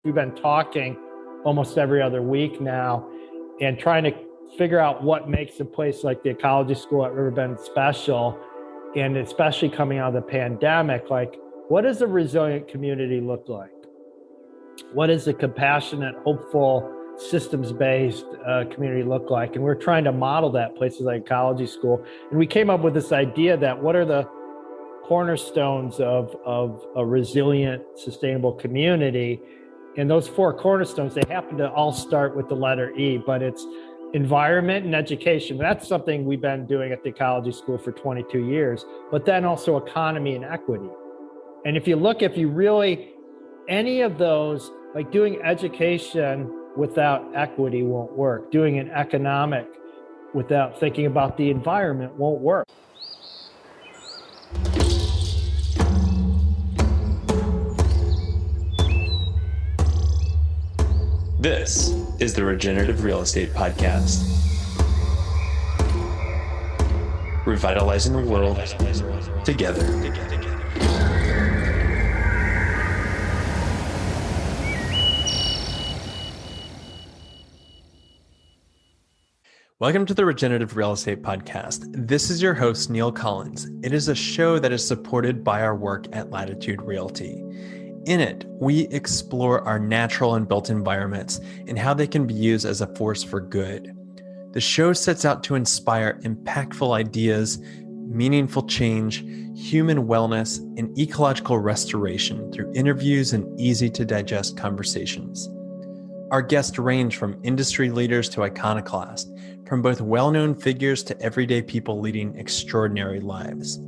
We've been talking almost every other week now and trying to figure out what makes a place like the Ecology School at Riverbend special, and especially coming out of the pandemic. Like, what does a resilient community look like? What does a compassionate, hopeful, systems-based community look like? And we're trying to model that places like Ecology School. And we came up with this idea that what are the cornerstones of a resilient, sustainable community? And those four cornerstones, they happen to all start with the letter E, but it's environment and education. That's something we've been doing at the Ecology School for 22 years, but then also economy and equity. And if you really, any of those, like doing education without equity won't work. Doing an economic without thinking about the environment won't work. This is the Regenerative Real Estate Podcast. Revitalizing the world together. Welcome to the Regenerative Real Estate Podcast. This is your host, Neil Collins. It is a show that is supported by our work at Latitude Realty. In it, we explore our natural and built environments and how they can be used as a force for good. The show sets out to inspire impactful ideas, meaningful change, human wellness, and ecological restoration through interviews and easy-to-digest conversations. Our guests range from industry leaders to iconoclasts, from both well-known figures to everyday people leading extraordinary lives.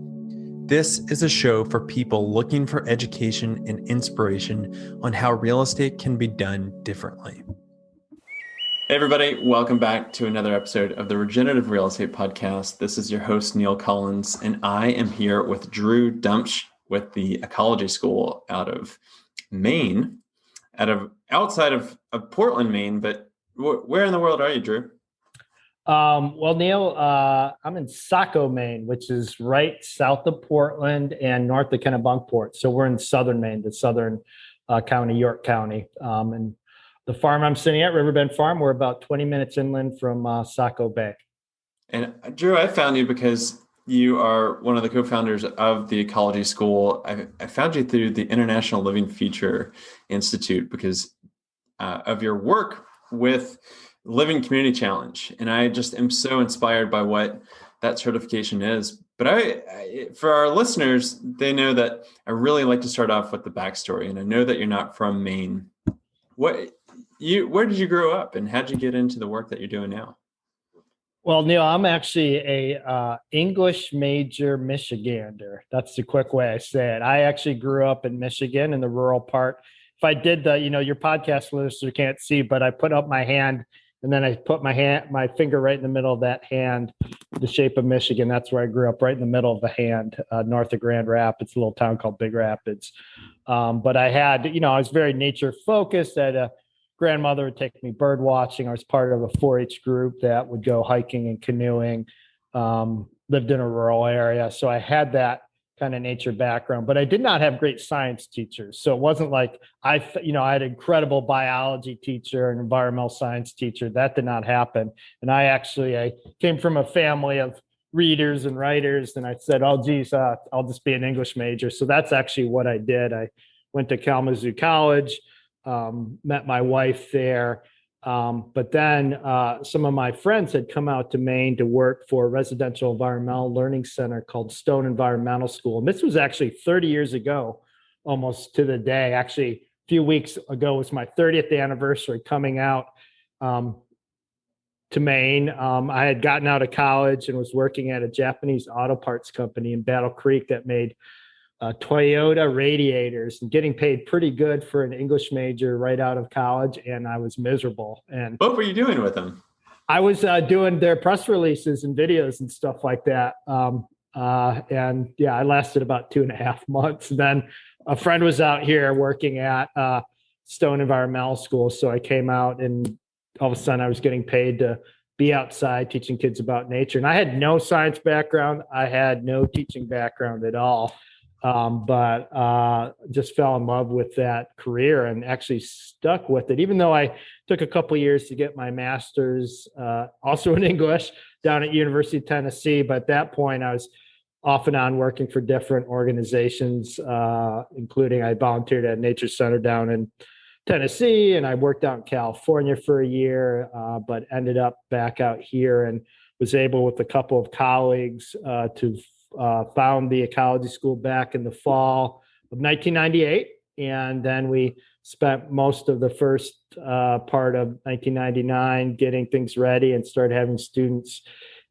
This is a show for people looking for education and inspiration on how real estate can be done differently. Hey everybody, welcome back to another episode of the Regenerative Real Estate Podcast. This is your host, Neil Collins, and I am here with Drew Dumsch with the Ecology School out of Maine, outside of Portland, Maine, but where in the world are you, Drew? Well, Neil, I'm in Saco, Maine, which is right south of Portland and north of Kennebunkport. So we're in southern Maine, the southern county, York County. And the farm I'm sitting at, Riverbend Farm, we're about 20 minutes inland from Saco Bay. And Drew, I found you because you are one of the co-founders of the Ecology School. I found you through the International Living Future Institute because of your work with Living Community Challenge. And I just am so inspired by what that certification is. But I for our listeners, they know that I really like to start off with the backstory. And I know that you're not from Maine. Where did you grow up and how'd you get into the work that you're doing now? Well, Neil, I'm actually a English major Michigander. That's the quick way I say it. I actually grew up in Michigan in the rural part. If I did your podcast listeners can't see, but I put up my hand and then I put my finger right in the middle of that hand, the shape of Michigan. That's where I grew up, right in the middle of the hand, north of Grand Rapids, a little town called Big Rapids. But I had, I was very nature focused. I had a grandmother would take me bird watching. I was part of a 4-H group that would go hiking and canoeing, lived in a rural area. So I had that kind of nature background, but I did not have great science teachers. So it wasn't like I had an incredible biology teacher and environmental science teacher. That did not happen. And I came from a family of readers and writers. And I said, oh, geez, I'll just be an English major. So that's actually what I did. I went to Kalamazoo College, met my wife there. But then some of my friends had come out to Maine to work for a residential environmental learning center called Stone Environmental School. And this was actually 30 years ago, almost to the day. Actually, a few weeks ago was my 30th anniversary coming out to Maine. I had gotten out of college and was working at a Japanese auto parts company in Battle Creek that made Toyota radiators and getting paid pretty good for an English major right out of college. And I was miserable. And what were you doing with them? I was doing their press releases and videos and stuff like that. I lasted about 2.5 months. And then a friend was out here working at Stone Environmental School. So I came out and all of a sudden I was getting paid to be outside teaching kids about nature. And I had no science background. I had no teaching background at all. but just fell in love with that career and actually stuck with it, even though I took a couple of years to get my master's, also in English, down at University of Tennessee. But at that point, I was off and on working for different organizations, including I volunteered at a nature center down in Tennessee, and I worked out in California for a year, but ended up back out here and was able, with a couple of colleagues, to found the Ecology School back in the fall of 1998. And then we spent most of the first part of 1999 getting things ready and started having students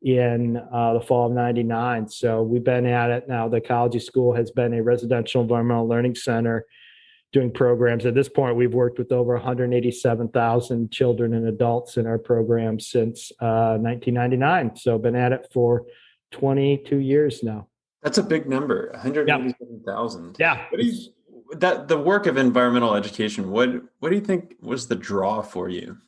in the fall of 99. So we've been at it now. The Ecology School has been a residential environmental learning center doing programs. At this point, we've worked with over 187,000 children and adults in our program since 1999. So been at it for 22 years now. That's a big number, 187,000. Yeah. The work of environmental education, what do you think was the draw for you?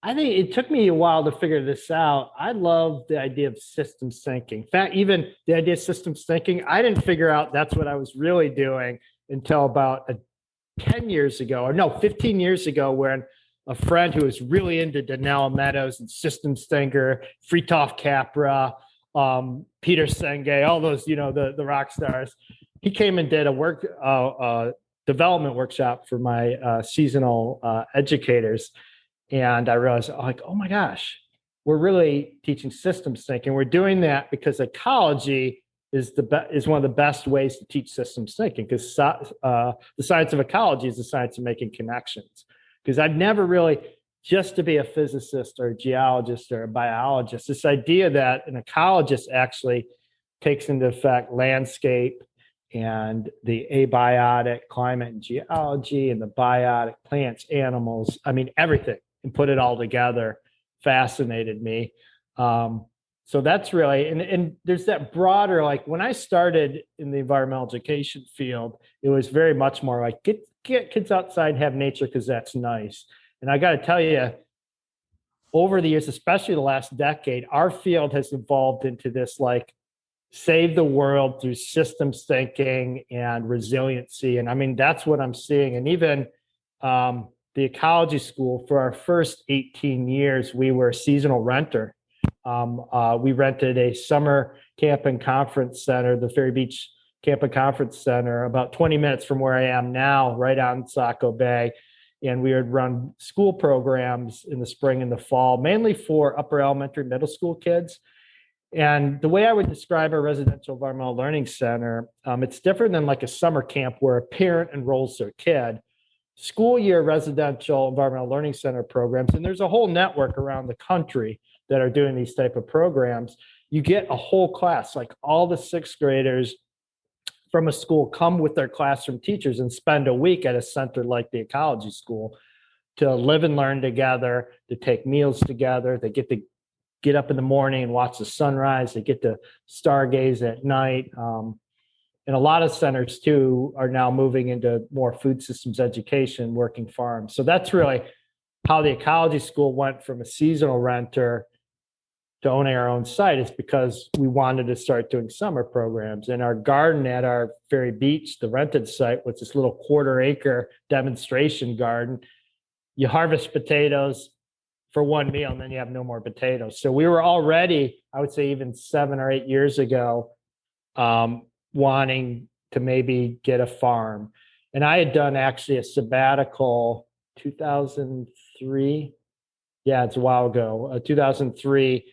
I think it took me a while to figure this out. I love the idea of systems thinking. In fact, even the idea of systems thinking, I didn't figure out that's what I was really doing until about 10 years ago, or no, 15 years ago, when a friend who was really into Danella Meadows and systems thinker, Fritjof Capra, Peter Senge, all those, the rock stars, he came and did a development workshop for my seasonal educators. And I realized, oh my gosh, we're really teaching systems thinking. We're doing that because ecology is one of the best ways to teach systems thinking, because the science of ecology is the science of making connections. Because I've never really, just to be a physicist or a geologist or a biologist, this idea that an ecologist actually takes into effect landscape and the abiotic climate and geology and the biotic plants, animals, everything, and put it all together fascinated me. So that's really, and there's that broader, like when I started in the environmental education field, it was very much more like get kids outside and have nature because that's nice. And I got to tell you, over the years, especially the last decade, our field has evolved into this like save the world through systems thinking and resiliency. And that's what I'm seeing. And even the Ecology School, for our first 18 years, we were a seasonal renter. We rented a summer camp and conference center, the Ferry Beach Camp and Conference Center, about 20 minutes from where I am now, right on Saco Bay. And we would run school programs in the spring and the fall, mainly for upper elementary, middle school kids. And the way I would describe our residential environmental learning center, it's different than like a summer camp where a parent enrolls their kid. School year residential environmental learning center programs, and there's a whole network around the country that are doing these type of programs. You get a whole class, like all the sixth graders from a school come with their classroom teachers and spend a week at a center like the Ecology School to live and learn together, to take meals together. They get to get up in the morning and watch the sunrise. They get to stargaze at night. And a lot of centers too are now moving into more food systems education, working farms. So that's really how the Ecology School went from a seasonal renter to owning our own site, is because we wanted to start doing summer programs. And our garden at our Ferry Beach, the rented site, was this little 1/4-acre demonstration garden. You harvest potatoes for one meal, and then you have no more potatoes. So we were already, I would say even 7 or 8 years ago, wanting to maybe get a farm. And I had done actually a sabbatical 2003. Yeah, it's a while ago, 2003.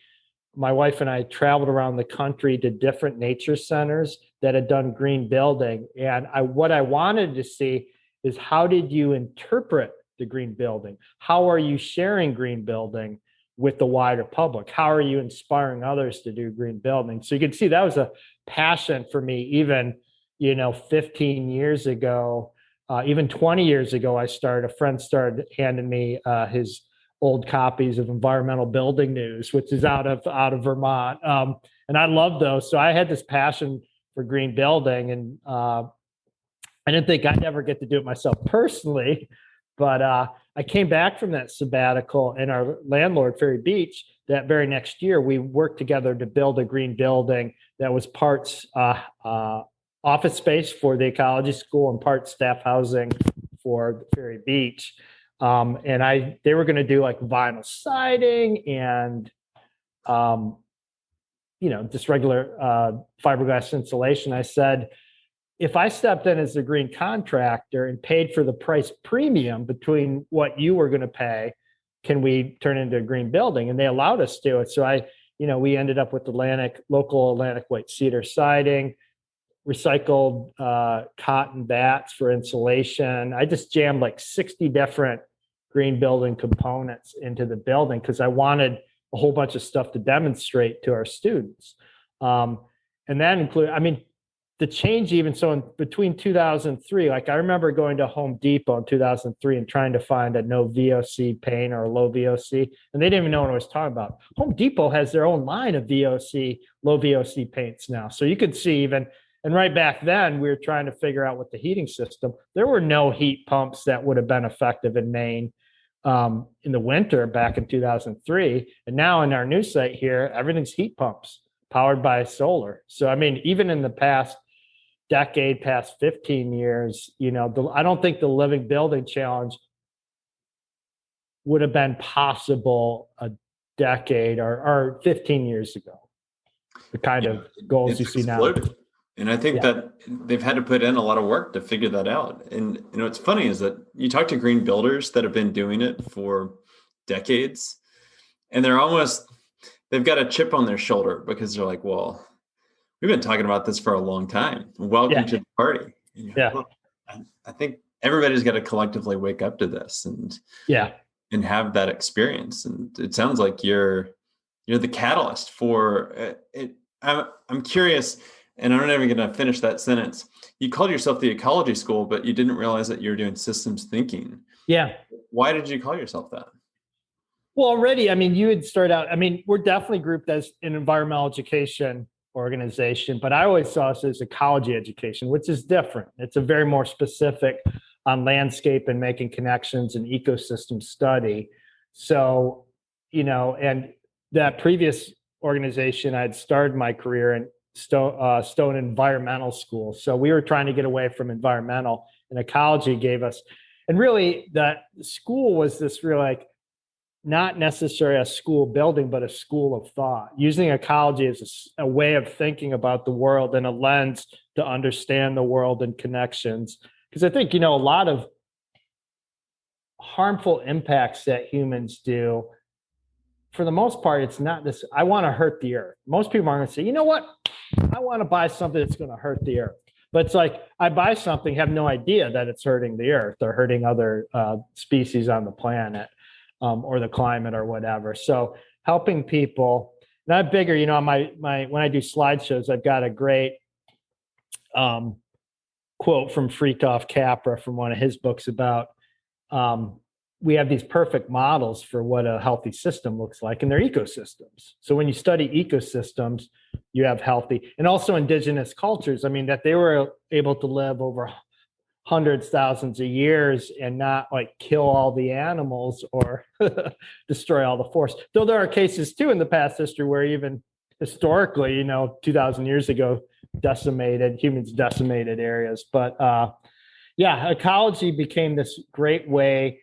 My wife and I traveled around the country to different nature centers that had done green building. And what I wanted to see is, how did you interpret the green building? How are you sharing green building with the wider public? How are you inspiring others to do green building? So you can see that was a passion for me, even, 15 years ago, even 20 years ago, a friend started handing me his old copies of Environmental Building News, which is out of Vermont. And I love those. So I had this passion for green building, and I didn't think I'd ever get to do it myself personally, but I came back from that sabbatical, and our landlord, Ferry Beach, that very next year, we worked together to build a green building that was parts office space for the ecology school and parts staff housing for Ferry Beach. They were going to do like vinyl siding and, just regular fiberglass insulation. I said, if I stepped in as a green contractor and paid for the price premium between what you were going to pay, can we turn it into a green building? And they allowed us to do it. So we ended up with local Atlantic white cedar siding, recycled cotton bats for insulation. I just jammed like 60 different green building components into the building because I wanted a whole bunch of stuff to demonstrate to our students. And that included, the change even, so in between 2003, like I remember going to Home Depot in 2003 and trying to find a no VOC paint or a low VOC, and they didn't even know what I was talking about. Home Depot has their own line of VOC, low VOC paints now. So you could see even, and right back then we were trying to figure out what the heating system, there were no heat pumps that would have been effective in Maine in the winter back in 2003. And now in our new site here, everything's heat pumps powered by solar. So, even in the past decade, past 15 years, I don't think the living building challenge would have been possible a decade or 15 years ago. The kind of goals you see exploded. now. And I think that they've had to put in a lot of work to figure that out. And what's funny is that you talk to green builders that have been doing it for decades, and they've got a chip on their shoulder because they're like, well, we've been talking about this for a long time. Welcome to the party. Well, I think everybody's got to collectively wake up to this and have that experience. And it sounds like you're the catalyst for it. I'm curious, and I'm not even going to finish that sentence. You called yourself the Ecology School, but you didn't realize that you were doing systems thinking. Yeah. Why did you call yourself that? Well, already, you had started out, we're definitely grouped as an environmental education organization, but I always saw us as ecology education, which is different. It's a very more specific on landscape and making connections and ecosystem study. So, and that previous organization, I'd started my career in Stone Environmental School. So we were trying to get away from environmental, and ecology gave us, and really that school was this real, like, not necessarily a school building, but a school of thought, using ecology as a way of thinking about the world and a lens to understand the world and connections. Because I think, a lot of harmful impacts that humans do, for the most part, it's not this, I want to hurt the earth. Most people aren't going to say, you know what? I want to buy something that's going to hurt the earth. But it's like, I buy something, have no idea that it's hurting the earth or hurting other species on the planet. Or the climate or whatever. So helping people, and I'm bigger, my when I do slideshows, I've got a great quote from Fritjof Capra from one of his books about we have these perfect models for what a healthy system looks like, and they're ecosystems. So when you study ecosystems, you have healthy, and also indigenous cultures, that they were able to live over hundreds, thousands of years and not like kill all the animals or destroy all the forests. Though there are cases too in the past history where even historically, 2000 years ago, humans decimated areas. But ecology became this great way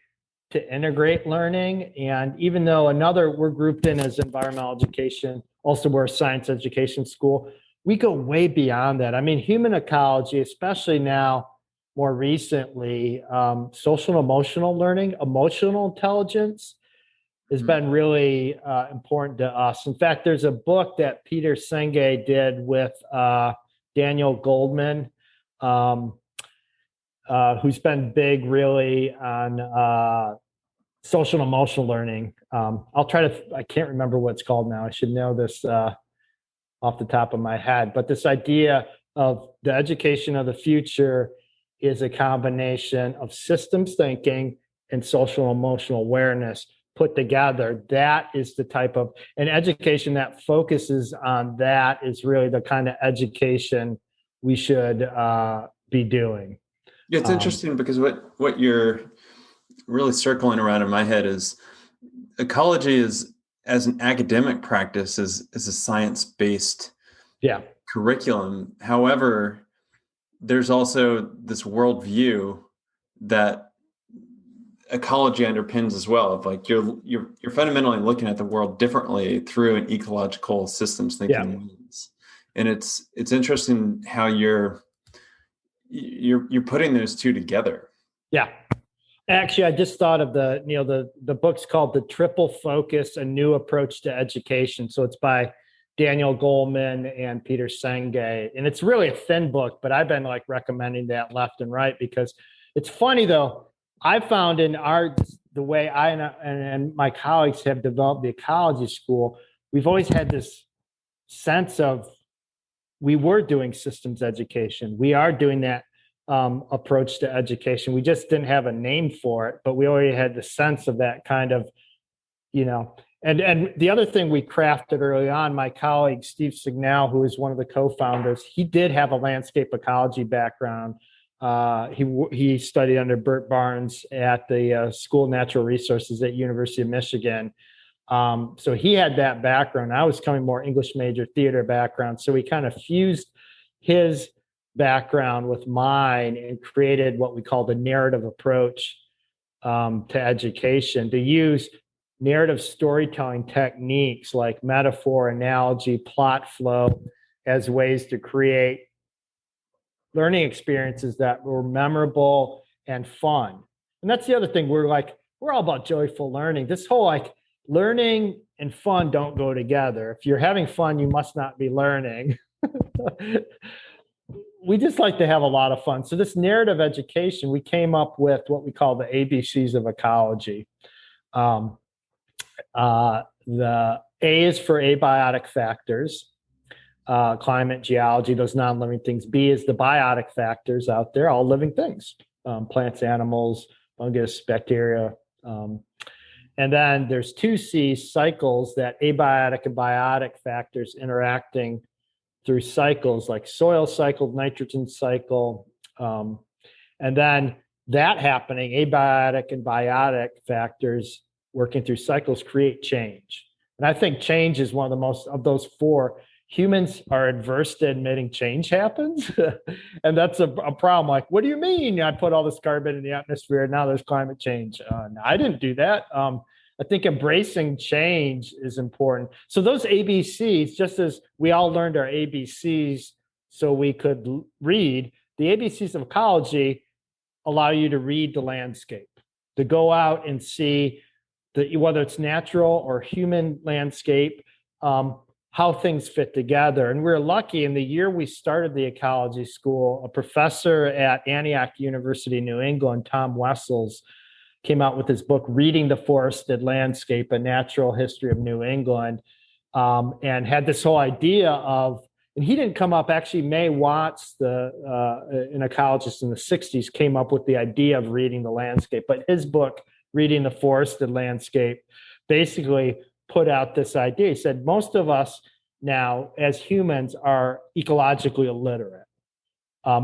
to integrate learning. And even though we're grouped in as environmental education, also we're a science education school, we go way beyond that. Human ecology, especially now, more recently, social and emotional learning, emotional intelligence has been really important to us. In fact, there's a book that Peter Senge did with Daniel Goldman, who's been big really on social and emotional learning. I can't remember what it's called now. I should know this off the top of my head, but this idea of the education of the future is a combination of systems thinking and social emotional awareness put together. That is the type of an education that focuses on that is really the kind of education we should be doing. Yeah, it's interesting because what you're really circling around in my head is ecology is, as an academic practice, is a science-based Yeah. curriculum. However, there's also this worldview that ecology underpins as well. Of like you're fundamentally looking at the world differently through an ecological systems thinking lens, and it's interesting how you're putting those two together. Yeah. Actually, I just thought of the book's called The Triple Focus: A New Approach to Education. So it's by Daniel Goleman and Peter Senge. And it's really a thin book, but I've been like recommending that left and right because it's funny though. I found in the way I and my colleagues have developed the ecology school, we've always had this sense of we were doing systems education. We are doing that approach to education. We just didn't have a name for it, but we already had the sense of that kind of, and the other thing we crafted early on, my colleague, Steve Signal, who is one of the co-founders, he did have a landscape ecology background. He studied under Bert Barnes at the School of Natural Resources at University of Michigan. So he had that background. I was coming more English major theater background. So we kind of fused his background with mine and created what we call the narrative approach to education, to use narrative storytelling techniques like metaphor, analogy, plot flow as ways to create learning experiences that were memorable and fun. And that's the other thing. We're all about joyful learning. This whole like learning and fun don't go together. If you're having fun, you must not be learning. We just like to have a lot of fun. So this narrative education, we came up with what we call the ABCs of ecology. The A is for abiotic factors, climate, geology, those non-living things. B is the biotic factors out there, all living things, plants, animals, fungus, bacteria. And then there's 2C, cycles, that abiotic and biotic factors interacting through cycles like soil cycle, nitrogen cycle. And then that happening, abiotic and biotic factors working through cycles create change. And I think change is one of the most, of those four, humans are adverse to admitting change happens. And that's a problem. Like, what do you mean? I put all this carbon in the atmosphere and now there's climate change. No, I didn't do that. I think embracing change is important. So those ABCs, just as we all learned our ABCs so we could read, the ABCs of ecology allow you to read the landscape, to go out and see whether it's natural or human landscape, how things fit together. And we're lucky, in the year we started the ecology school, a professor at Antioch University, New England, Tom Wessels, came out with his book, Reading the Forested Landscape, A Natural History of New England, and had this whole idea of, and he didn't come up, actually, May Watts, an ecologist in the 60s, came up with the idea of reading the landscape. But his book, Reading the Forested Landscape, basically put out this idea. He said, most of us now, as humans, are ecologically illiterate.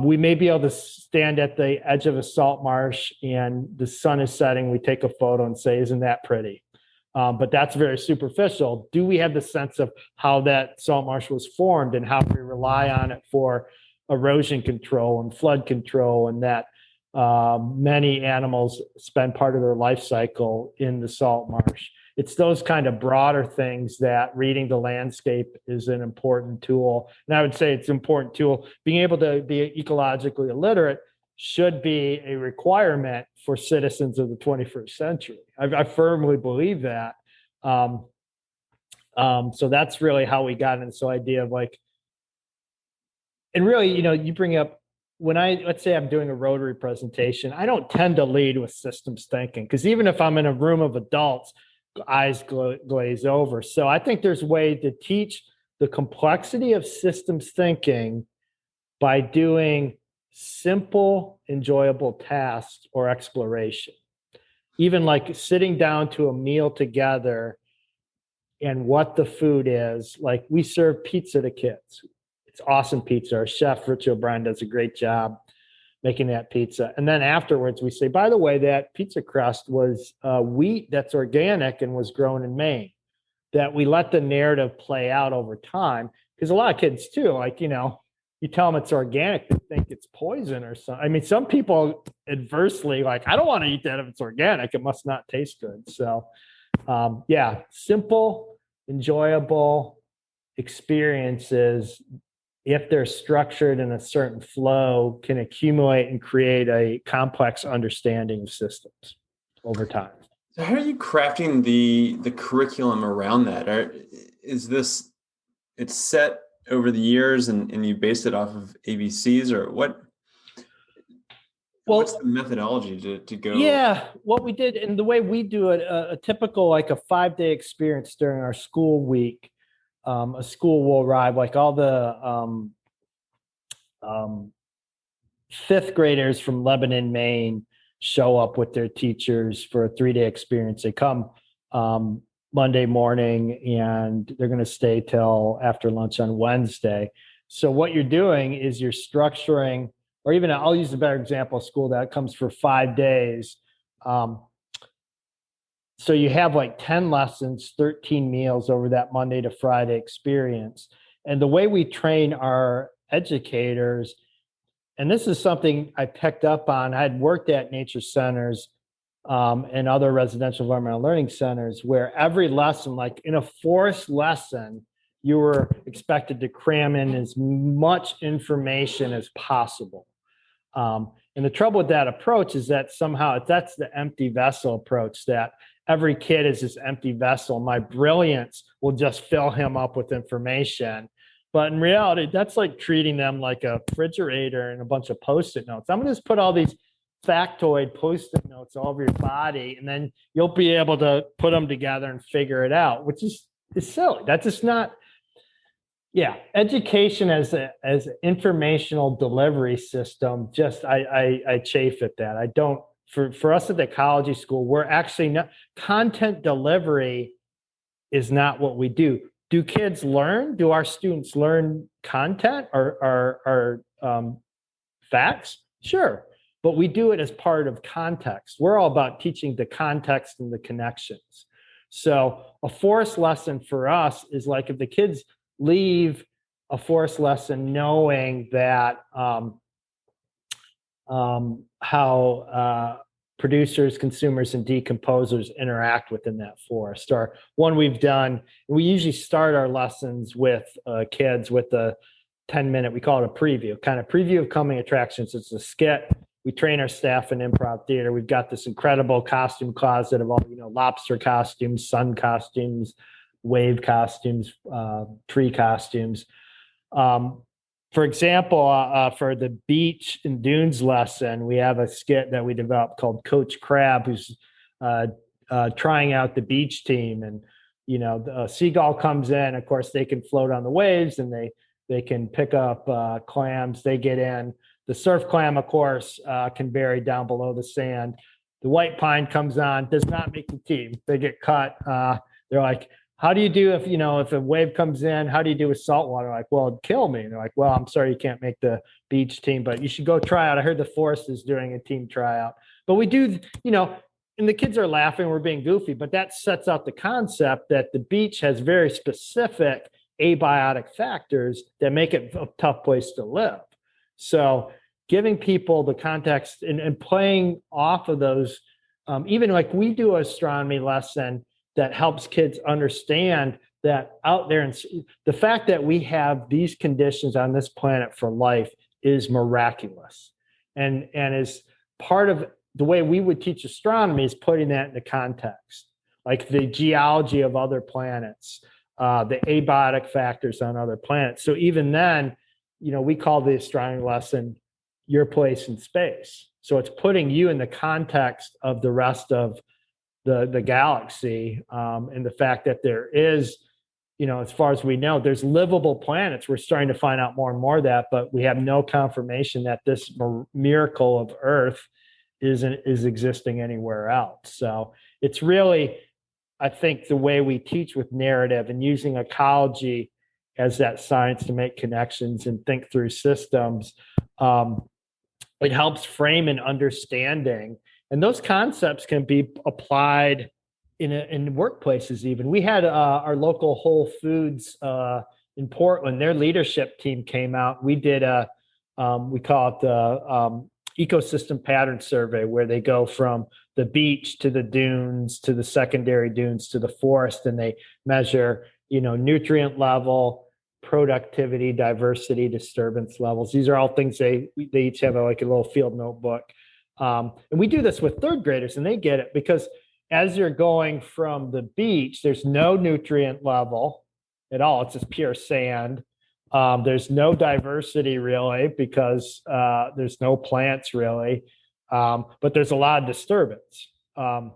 We may be able to stand at the edge of a salt marsh and the sun is setting. We take a photo and say, isn't that pretty? But that's very superficial. Do we have the sense of how that salt marsh was formed and how we rely on it for erosion control and flood control, and that many animals spend part of their life cycle in the salt marsh? It's those kind of broader things that reading the landscape is an important tool. And I would say it's an important tool. Being able to be ecologically illiterate should be a requirement for citizens of the 21st century. I firmly believe that. So that's really how we got into this idea of like, and really, you bring up, let's say I'm doing a Rotary presentation, I don't tend to lead with systems thinking, because even if I'm in a room of adults, eyes glaze over. So I think there's a way to teach the complexity of systems thinking by doing simple, enjoyable tasks or exploration. Even like sitting down to a meal together and what the food is. Like, we serve pizza to kids. It's awesome pizza. Our chef, Rich O'Brien, does a great job. making that pizza. And then afterwards we say, by the way, that pizza crust was wheat that's organic and was grown in Maine. That we let the narrative play out over time, because a lot of kids too, like, you tell them it's organic, they think it's poison or something. I mean, some people adversely like, I don't want to eat that if it's organic, it must not taste good. So yeah, simple, enjoyable experiences, if they're structured in a certain flow, can accumulate and create a complex understanding of systems over time. So how are you crafting the curriculum around that? It's set over the years and you base it off of ABCs, or what? Well, what's the methodology to go? Yeah, what we did and the way we do it, a typical like a 5-day experience during our school week. A school will arrive, like all the 5th graders from Lebanon, Maine, show up with their teachers for a 3-day experience. They come Monday morning and they're going to stay till after lunch on Wednesday. So what you're doing is you're structuring, or even I'll use a better example, of school that comes for 5 days. So you have like 10 lessons, 13 meals over that Monday to Friday experience. And the way we train our educators, and this is something I picked up on, I had worked at nature centers and other residential environmental learning centers, where every lesson, like in a forest lesson, you were expected to cram in as much information as possible. And the trouble with that approach is that somehow that's the empty vessel approach, that every kid is this empty vessel. My brilliance will just fill him up with information. But in reality, that's like treating them like a refrigerator and a bunch of Post-it notes. I'm going to just put all these factoid Post-it notes all over your body, and then you'll be able to put them together and figure it out, which is silly. That's just not, yeah. Education as an informational delivery system, just I chafe at that. I don't, for us at the ecology school, we're actually not, content delivery is not what we do. Do kids learn? Do our students learn content or facts? Sure. But we do it as part of context. We're all about teaching the context and the connections. So a forest lesson for us is like if the kids leave a forest lesson knowing that how producers, consumers, and decomposers interact within that forest. Or one we've done, we usually start our lessons with kids with a 10-minute, we call it a preview, kind of preview of coming attractions. It's a skit. We train our staff in improv theater. We've got this incredible costume closet of all, lobster costumes, sun costumes, wave costumes, tree costumes. For example, for the beach and dunes lesson, we have a skit that we developed called Coach Crab, who's trying out the beach team. And, the seagull comes in, of course, they can float on the waves and they can pick up clams. They get in. The surf clam, of course, can bury down below the sand. The white pine comes on, does not make the team. They get cut. They're like, how do you do if a wave comes in? How do you do with salt water? Like, well, it'd kill me. And they're like, well, I'm sorry you can't make the beach team, but you should go try out. I heard the forest is doing a team tryout. But we do, and the kids are laughing, we're being goofy, but that sets out the concept that the beach has very specific abiotic factors that make it a tough place to live. So giving people the context and playing off of those, even like we do an astronomy lesson that helps kids understand that out there, and the fact that we have these conditions on this planet for life is miraculous, and is part of the way we would teach astronomy, is putting that into context, like the geology of other planets, the abiotic factors on other planets. So even then, we call the astronomy lesson Your Place in Space. So it's putting you in the context of the rest of the galaxy, and the fact that there is, as far as we know, there's livable planets. We're starting to find out more and more of that, but we have no confirmation that this miracle of Earth is existing anywhere else. So it's really, I think, the way we teach with narrative and using ecology as that science to make connections and think through systems, it helps frame an understanding. And those concepts can be applied in workplaces even. We had our local Whole Foods in Portland, their leadership team came out. We did we call it the ecosystem pattern survey, where they go from the beach to the dunes to the secondary dunes to the forest, and they measure, nutrient level, productivity, diversity, disturbance levels. These are all things they each have like a little field notebook. And we do this with third graders, and they get it because as you're going from the beach, there's no nutrient level at all. It's just pure sand. There's no diversity really because there's no plants really, but there's a lot of disturbance. Salt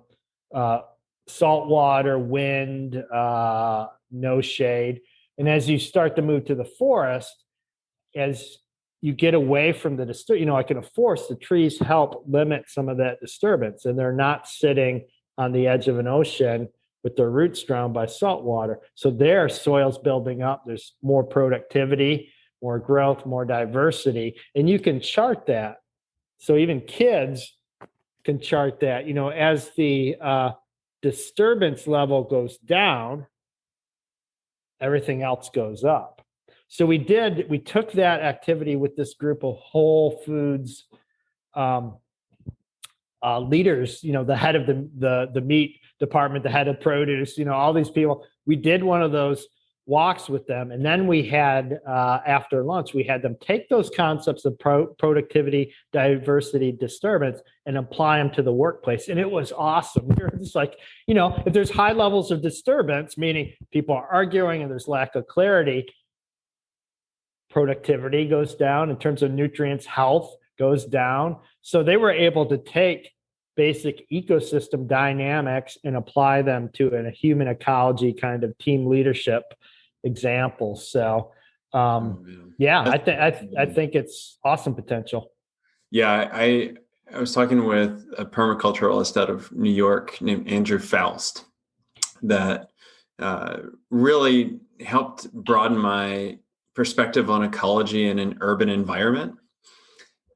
water, wind, no shade. And as you start to move to the forest, as you get away from the like in a forest, the trees help limit some of that disturbance, and they're not sitting on the edge of an ocean with their roots drowned by salt water. So their soil's building up. There's more productivity, more growth, more diversity, and you can chart that. So even kids can chart that. As the disturbance level goes down, everything else goes up. So we took that activity with this group of Whole Foods leaders, the head of the meat department, the head of produce, all these people. We did one of those walks with them. And then we had, after lunch, we had them take those concepts of productivity, diversity, disturbance, and apply them to the workplace. And it was awesome. We were just like, if there's high levels of disturbance, meaning people are arguing and there's lack of clarity, productivity goes down. In terms of nutrients, health goes down. So they were able to take basic ecosystem dynamics and apply them to a human ecology kind of team leadership example. So, yeah, I think it's awesome potential. Yeah, I was talking with a permaculturalist out of New York named Andrew Faust that really helped broaden my perspective on ecology in an urban environment,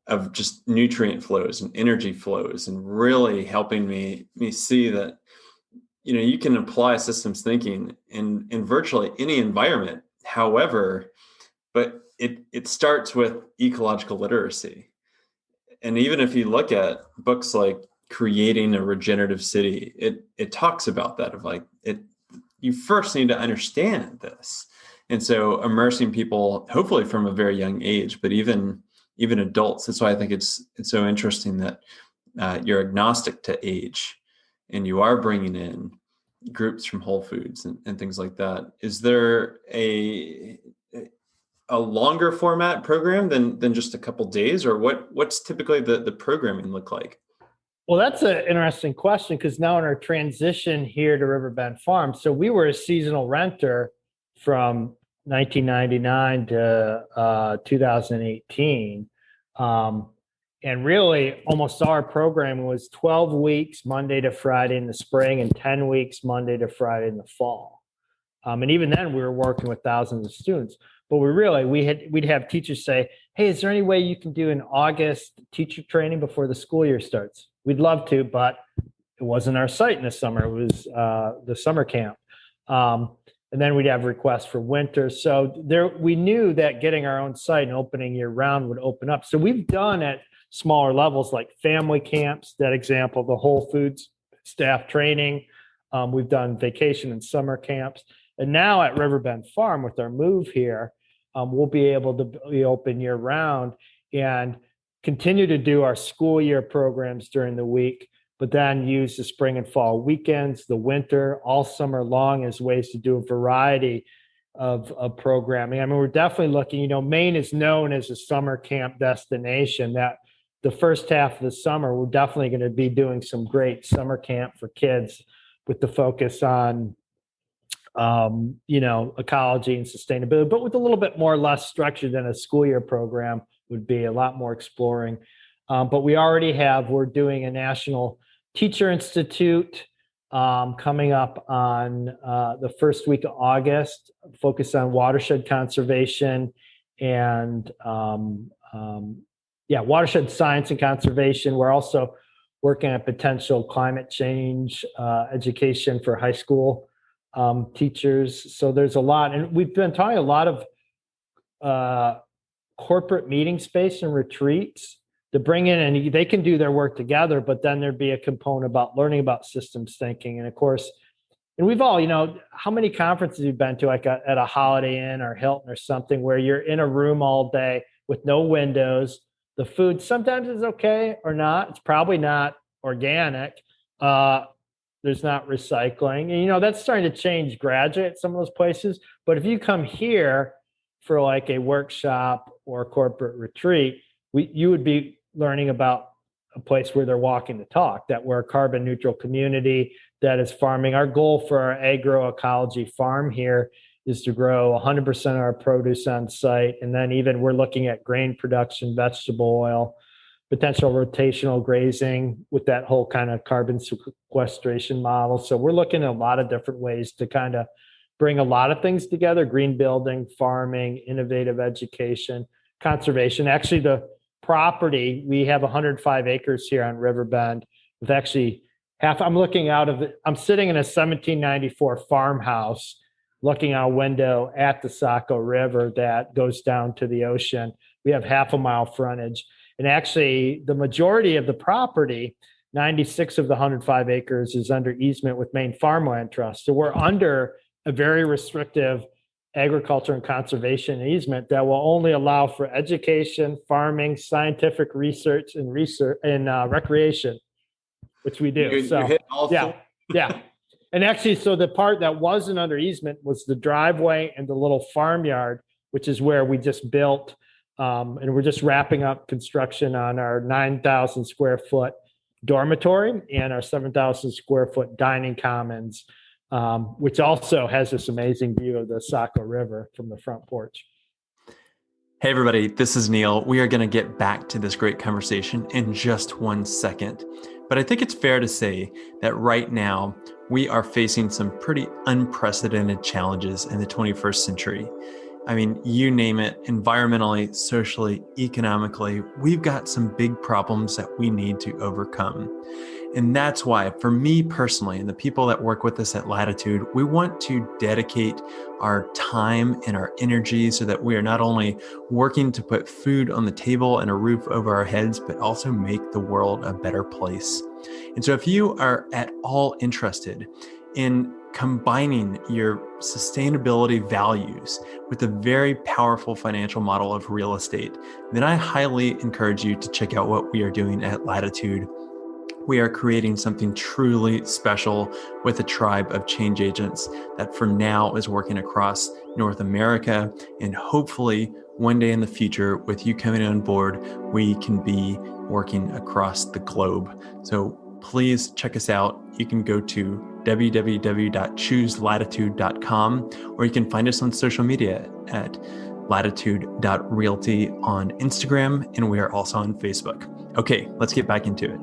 of just nutrient flows and energy flows, and really helping me see that you can apply systems thinking in virtually any environment. However, but it starts with ecological literacy. And even if you look at books like Creating a Regenerative City, it talks about that, of like you first need to understand this. And so immersing people, hopefully from a very young age, but even adults. That's why I think it's so interesting that you're agnostic to age, and you are bringing in groups from Whole Foods and things like that. Is there a longer format program than just a couple days, or what's typically the programming look like? Well, that's an interesting question, because now in our transition here to Riverbend Farm, so we were a seasonal renter from 1999 to 2018. And really almost our programming was 12 weeks, Monday to Friday in the spring, and 10 weeks, Monday to Friday in the fall. And even then we were working with thousands of students, but we'd have teachers say, hey, is there any way you can do an August teacher training before the school year starts? We'd love to, but it wasn't our site in the summer. It was the summer camp. And then we'd have requests for winter. So we knew that getting our own site and opening year round would open up. So we've done at smaller levels like family camps, that example, the Whole Foods staff training. We've done vacation and summer camps. And now at Riverbend Farm, with our move here, we'll be able to be open year round and continue to do our school year programs during the week, but then use the spring and fall weekends, the winter, all summer long as ways to do a variety of programming. I mean, we're definitely looking, Maine is known as a summer camp destination. That the first half of the summer, we're definitely going to be doing some great summer camp for kids with the focus on, ecology and sustainability, but with a little bit less structure than a school year program would be, a lot more exploring. But we're doing a National Teacher Institute coming up on the first week of August, focused on watershed conservation and watershed science and conservation. We're also working on potential climate change education for high school teachers. So there's a lot, and we've been talking a lot of corporate meeting space and retreats to bring in, and they can do their work together, but then there'd be a component about learning about systems thinking. And of course, and we've all, how many conferences you've been to, like at a Holiday Inn or Hilton or something, where you're in a room all day with no windows. The food sometimes is okay or not. It's probably not organic. There's not recycling. And, that's starting to change gradually at some of those places. But if you come here for like a workshop or a corporate retreat, you would be learning about a place where they're walking the talk, that we're a carbon neutral community that is farming. Our goal for our agroecology farm here is to grow 100% of our produce on site. And then even we're looking at grain production, vegetable oil, potential rotational grazing with that whole kind of carbon sequestration model. So we're looking at a lot of different ways to kind of bring a lot of things together: green building, farming, innovative education, conservation. Actually, the property, we have 105 acres here on Riverbend with actually I'm looking out of it. I'm sitting in a 1794 farmhouse looking out a window at the Saco River that goes down to the ocean. We have half a mile frontage. And actually, the majority of the property, 96 of the 105 acres, is under easement with Maine Farmland Trust. So we're under a very restrictive agriculture and conservation easement that will only allow for education, farming, scientific research, and recreation, which we do. You hit all four. Yeah. And actually, so the part that wasn't under easement was the driveway and the little farmyard, which is where we just built. And we're just wrapping up construction on our 9,000 square foot dormitory and our 7,000 square foot dining commons, which also has this amazing view of the Saco River from the front porch. Hey everybody, this is Neil. We are going to get back to this great conversation in just 1 second. But I think it's fair to say that right now we are facing some pretty unprecedented challenges in the 21st century. I mean, you name it, environmentally, socially, economically, we've got some big problems that we need to overcome. And that's why, for me personally, and the people that work with us at Latitude, we want to dedicate our time and our energy so that we are not only working to put food on the table and a roof over our heads, but also make the world a better place. And so if you are at all interested in combining your sustainability values with a very powerful financial model of real estate, then I highly encourage you to check out what we are doing at Latitude. We are creating something truly special with a tribe of change agents that for now is working across North America. And hopefully one day in the future, with you coming on board, we can be working across the globe. So please check us out. You can go to www.chooselatitude.com, or you can find us on social media at latitude.realty on Instagram, and we are also on Facebook. Okay, let's get back into it.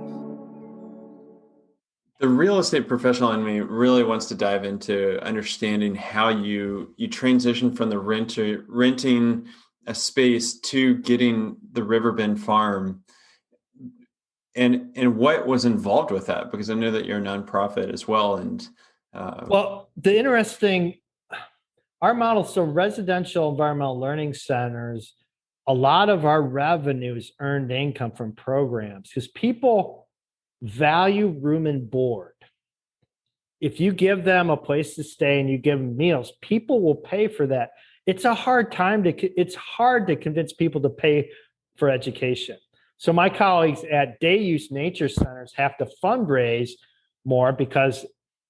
The real estate professional in me really wants to dive into understanding how you transition from the renting a space to getting the Riverbend farm, and what was involved with that, because I know that you're a nonprofit as well. And well, our model, so residential environmental learning centers, a lot of our revenue is earned income from programs because people value room and board. If you give them a place to stay and you give them meals, people will pay for that. It's hard to convince people to pay for education. So my colleagues at day use nature centers have to fundraise more because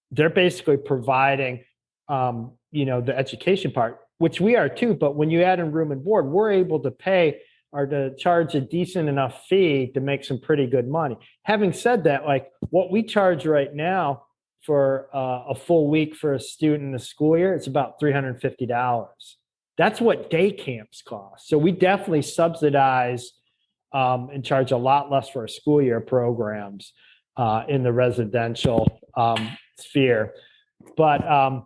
they're basically providing, the education part, which we are too. But when you add in room and board, we're able to pay or to charge a decent enough fee to make some pretty good money. Having said that, like what we charge right now for a full week for a student in the school year, it's about $350. That's what day camps cost. So we definitely subsidize and charge a lot less for our school year programs in the residential sphere. But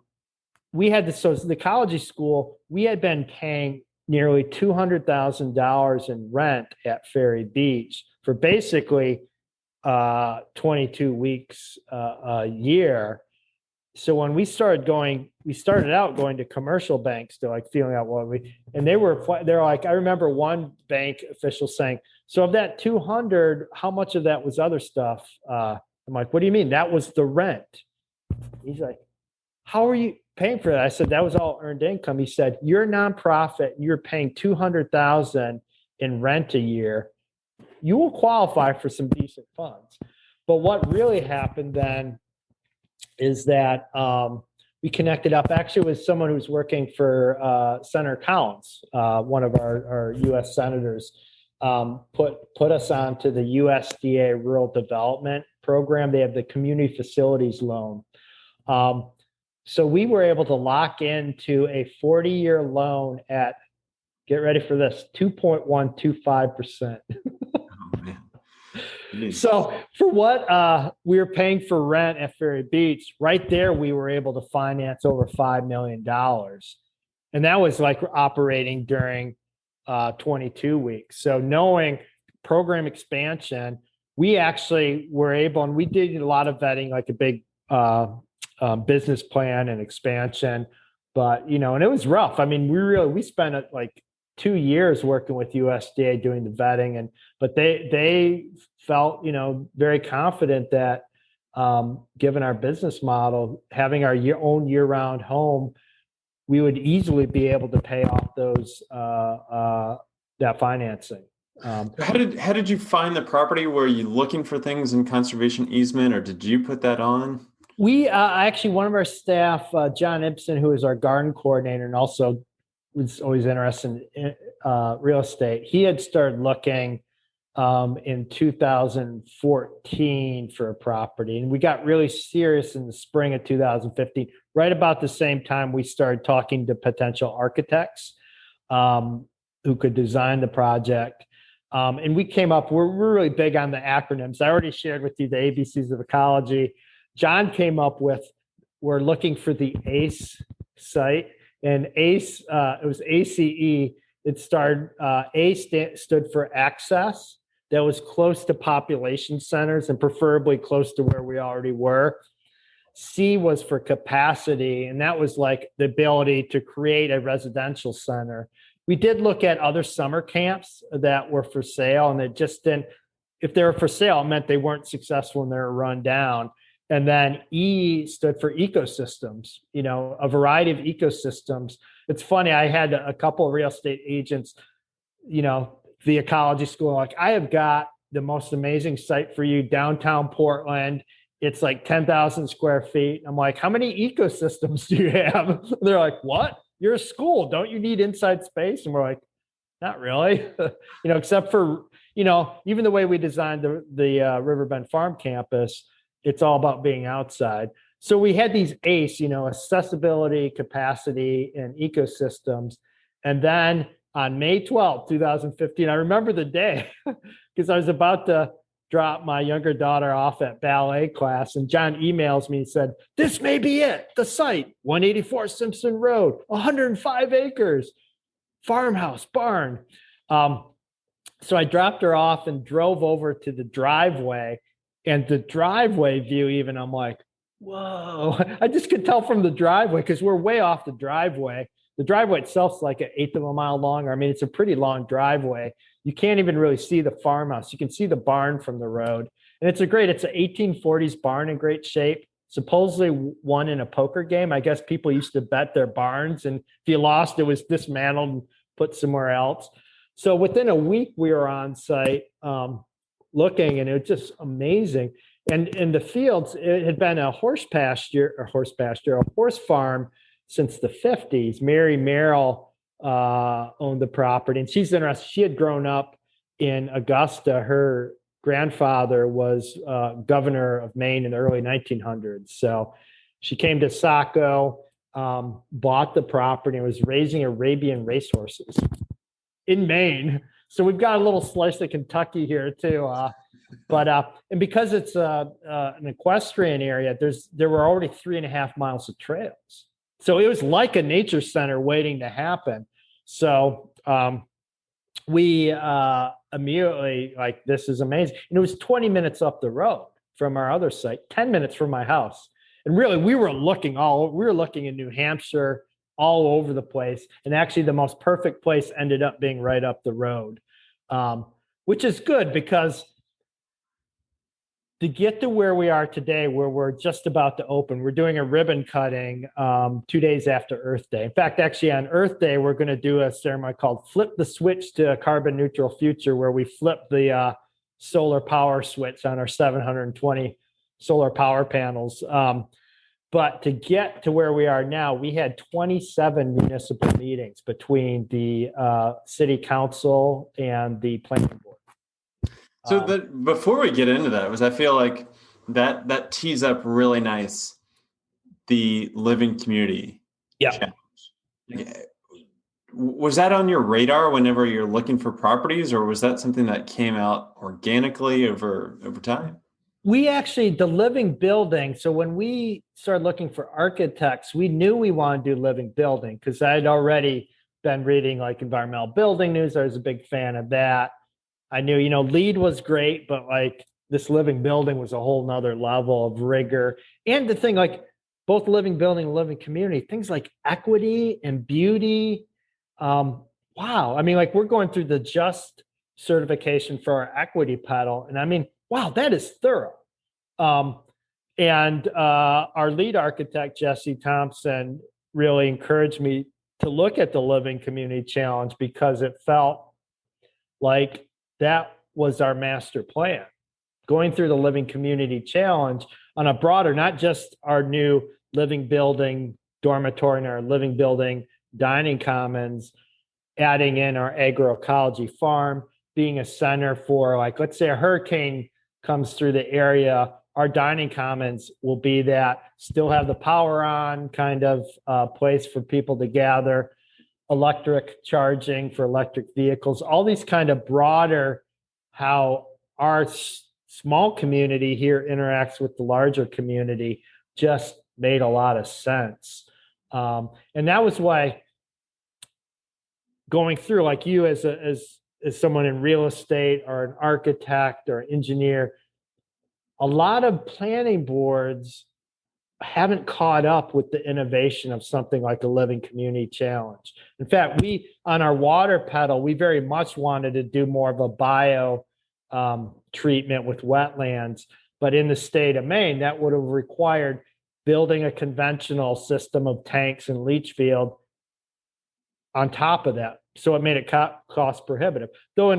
we had this, so the ecology school, we had been paying nearly $200,000 in rent at Ferry Beach for basically 22 weeks a year. So when we started out going to commercial banks to like feeling out they're like, I remember one bank official saying, so of that 200, how much of that was other stuff? I'm like, what do you mean? That was the rent. He's like, how are you paying for that? I said, that was all earned income. He said, you're a nonprofit, you're paying 200,000 in rent a year. You will qualify for some decent funds. But what really happened then is that we connected up actually with someone who's working for Senator Collins, one of our U.S. senators, put us onto the USDA Rural Development Program. They have the Community Facilities Loan. So we were able to lock into a 40-year loan at, get ready for this, 2.125%. So for what we were paying for rent at Ferry Beach, right there, we were able to finance over $5 million. And that was like operating during 22 weeks. So knowing program expansion, we actually were able, and we did a lot of vetting, like a big business plan and expansion, but, and it was rough. I mean, we spent like 2 years working with USDA doing the vetting, but they felt, very confident that given our business model, having our own year-round home, we would easily be able to pay off that financing. How did you find the property? Were you looking for things in conservation easement, or did you put that on? We actually, one of our staff, John Ibsen, who is our garden coordinator and also was always interested in real estate, he had started looking in 2014 for a property, and we got really serious in the spring of 2015. Right about the same time, we started talking to potential architects who could design the project. And we came up, we're really big on the acronyms. I already shared with you the ABCs of ecology. John came up with, we're looking for the ACE site, and ACE, it was ACE. It started, stood for access, that was close to population centers and preferably close to where we already were. C was for capacity, and that was like the ability to create a residential center. We did look at other summer camps that were for sale, and it just didn't, if they were for sale, it meant they weren't successful and they were run down. And then E stood for ecosystems, a variety of ecosystems. It's funny, I had a couple of real estate agents, the ecology school, like, I have got the most amazing site for you, downtown Portland. It's like 10,000 square feet. I'm like, how many ecosystems do you have? They're like, what? You're a school. Don't you need inside space? And we're like, not really, except for, even the way we designed the Riverbend Farm campus, it's all about being outside. So we had these ACE, accessibility, capacity, and ecosystems. And then on May 12th, 2015, I remember the day because I was about to drop my younger daughter off at ballet class, and John emails me and said, this may be it, the site, 184 Simpson Road, 105 acres, farmhouse, barn. So I dropped her off and drove over to the driveway, and the driveway view, even, I'm like, whoa, I just could tell from the driveway because we're way off the driveway. The driveway itself is like 1/8 of a mile long. I mean, it's a pretty long driveway. You can't even really see the farmhouse. You can see the barn from the road. And it's an 1840s barn in great shape. Supposedly won in a poker game. I guess people used to bet their barns, and if you lost, it was dismantled and put somewhere else. So within a week, we were on site looking, and it was just amazing. And in the fields, it had been a horse farm since the 50s. Mary Merrill owned the property, and she's interesting. She had grown up in Augusta. Her grandfather was governor of Maine in the early 1900s. So she came to Saco, bought the property, and was raising Arabian racehorses in Maine. So we've got a little slice of Kentucky here too. And because it's an equestrian area, there were already 3.5 miles of trails. So it was like a nature center waiting to happen. So We immediately like, this is amazing. And it was 20 minutes up the road from our other site, 10 minutes from my house. And really, we were looking in New Hampshire, all over the place. And actually, the most perfect place ended up being right up the road, which is good because to get to where we are today, where we're just about to open, we're doing a ribbon cutting 2 days after Earth Day. In fact, actually on Earth Day, we're going to do a ceremony called Flip the Switch to a Carbon Neutral Future, where we flip the solar power switch on our 720 solar power panels. But to get to where we are now, we had 27 municipal meetings between the city council and the planning board. So before we get into that, I feel like that tees up really nice the living community challenge. Was that on your radar whenever you're looking for properties, or was that something that came out organically over time? We actually, the living building. So when we started looking for architects, we knew we wanted to do living building because I'd already been reading like environmental building news. I was a big fan of that. I knew, LEED was great, but like this living building was a whole nother level of rigor. And the thing, like both living building and living community, things like equity and beauty. Wow. I mean, like we're going through the just certification for our equity pedal. And I mean, wow, that is thorough. And our lead architect, Jesse Thompson, really encouraged me to look at the Living Community Challenge because it felt like that was our master plan. Going through the Living Community Challenge on a broader, not just our new living building dormitory and our living building dining commons, adding in our agroecology farm, being a center for, like, let's say a hurricane comes through the area, our dining commons will be that, still have the power on kind of place for people to gather, electric charging for electric vehicles, all these kind of broader, how our small community here interacts with the larger community just made a lot of sense. And that was why going through, like you as someone in real estate or an architect or engineer, a lot of planning boards haven't caught up with the innovation of something like a Living Community Challenge. In fact, we, on our water pedal, we very much wanted to do more of a bio treatment with wetlands. But in the state of Maine, that would have required building a conventional system of tanks and leach field on top of that. So it made it cost prohibitive. Though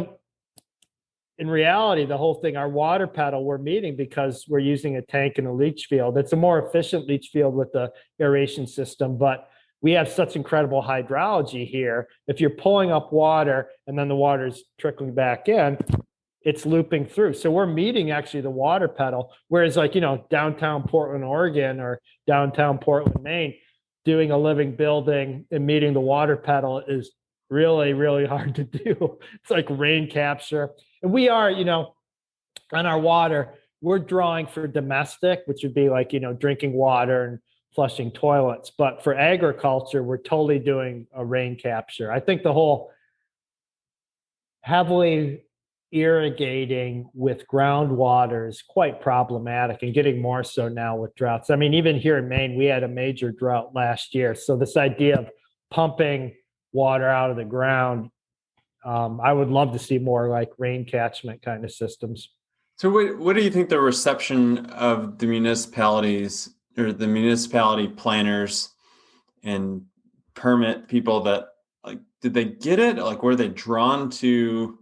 in reality, the whole thing, our water pedal, we're meeting because we're using a tank and a leach field. It's a more efficient leach field with the aeration system, but we have such incredible hydrology here. If you're pulling up water and then the water's trickling back in, it's looping through. So we're meeting actually the water pedal, whereas like, downtown Portland, Oregon or downtown Portland, Maine, doing a living building and meeting the water pedal is really, really hard to do. It's like rain capture. And we are, on our water, we're drawing for domestic, which would be like, drinking water and flushing toilets. But for agriculture, we're totally doing a rain capture. I think the whole heavily irrigating with groundwater is quite problematic and getting more so now with droughts. I mean, even here in Maine, we had a major drought last year. So this idea of pumping water out of the ground, I would love to see more like rain catchment kind of systems. So what do you think the reception of the municipalities or the municipality planners and permit people that, like, did they get it? Like, were they drawn to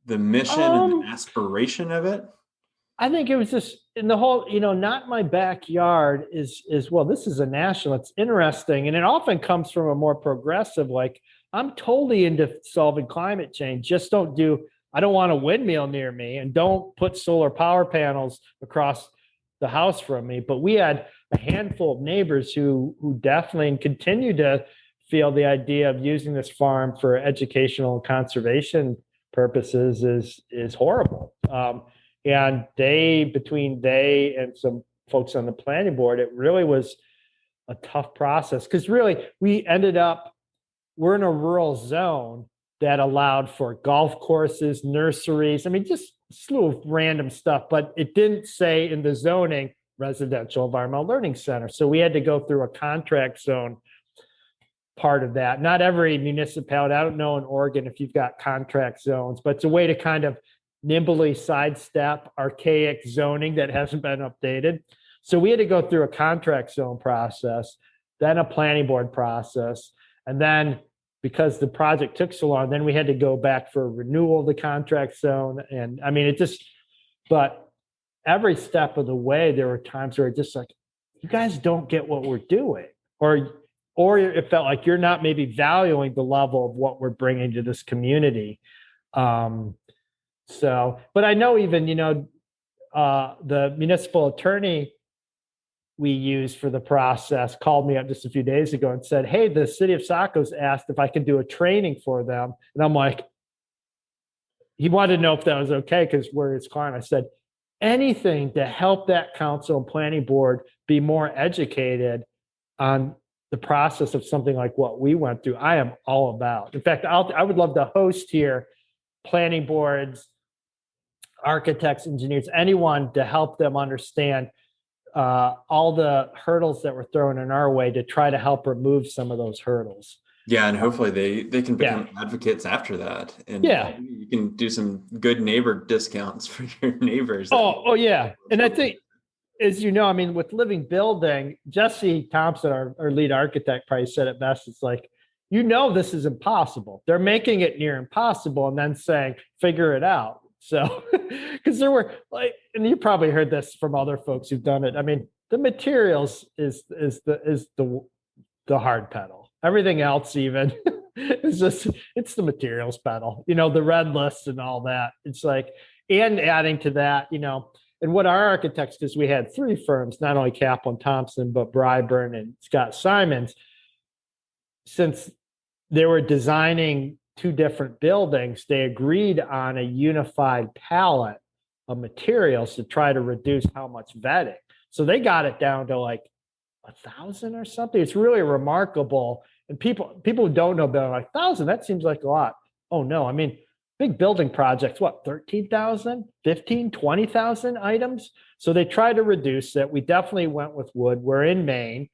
the mission and the aspiration of it? I think it was just in the whole, not my backyard is well, this is a national, it's interesting. And it often comes from a more progressive, like, I'm totally into solving climate change. Just I don't want a windmill near me, and don't put solar power panels across the house from me. But we had a handful of neighbors who definitely continue to feel the idea of using this farm for educational and conservation purposes is horrible. And between they and some folks on the planning board, it really was a tough process because really we're in a rural zone, that allowed for golf courses, nurseries. I mean, just a slew of random stuff, but it didn't say in the zoning residential environmental learning center. So we had to go through a contract zone part of that. Not every municipality, I don't know in Oregon if you've got contract zones, but it's a way to kind of nimbly sidestep archaic zoning that hasn't been updated. So we had to go through a contract zone process, then a planning board process, and then because the project took so long, then we had to go back for renewal of the contract zone. And I mean, it just, but every step of the way, there were times where it just like, you guys don't get what we're doing, or it felt like you're not maybe valuing the level of what we're bringing to this community. So, but I know even, the municipal attorney we used for the process called me up just a few days ago and said, hey, the city of Sacco's asked if I could do a training for them. And I'm like, he wanted to know if that was okay because we're his client. I said, anything to help that council and planning board be more educated on the process of something like what we went through, I am all about. In fact, I would love to host here planning boards, architects, engineers, anyone to help them understand all the hurdles that were thrown in our way to try to help remove some of those hurdles. Yeah, and hopefully they can become advocates after that, and you can do some good neighbor discounts for your neighbors. Oh yeah, and I think, as you know, I mean, with living building, Jesse Thompson, our lead architect, probably said it best. It's like, this is impossible. They're making it near impossible, and then saying, figure it out. So, because there were like, and you probably heard this from other folks who've done it. I mean, the materials is the hard pedal. Everything else even is just, it's the materials pedal. The red list and all that. It's like, and adding to that, and what our architects, because we had three firms, not only Kaplan Thompson but Bryburn and Scott Simons, since they were designing two different buildings, they agreed on a unified palette of materials to try to reduce how much vetting. So they got it down to like 1,000 or something. It's really remarkable. And people who don't know about it, like 1,000, that seems like a lot. Oh no, I mean, big building projects, what, 13,000, 15, 20,000 items? So they tried to reduce it. We definitely went with wood. We're in Maine.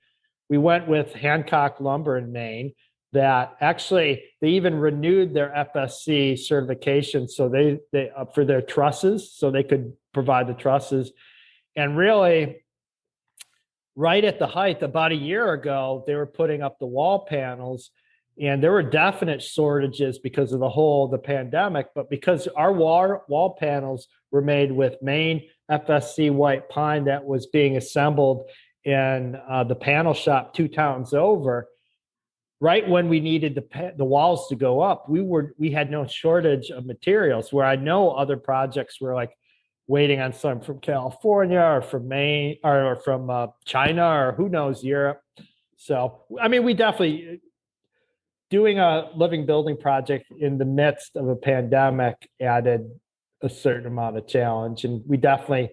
We went with Hancock Lumber in Maine. That actually they even renewed their FSC certification, so they for their trusses, so they could provide the trusses. And really, right at the height, about a year ago, they were putting up the wall panels, and there were definite shortages because of the pandemic. But because our wall panels were made with Maine FSC white pine that was being assembled in the panel shop 2 towns over. Right when we needed the walls to go up, we had no shortage of materials. Where I know other projects were like waiting on some from California or from Maine or from China or who knows, Europe. So I mean, we definitely, doing a living building project in the midst of a pandemic added a certain amount of challenge, and we definitely.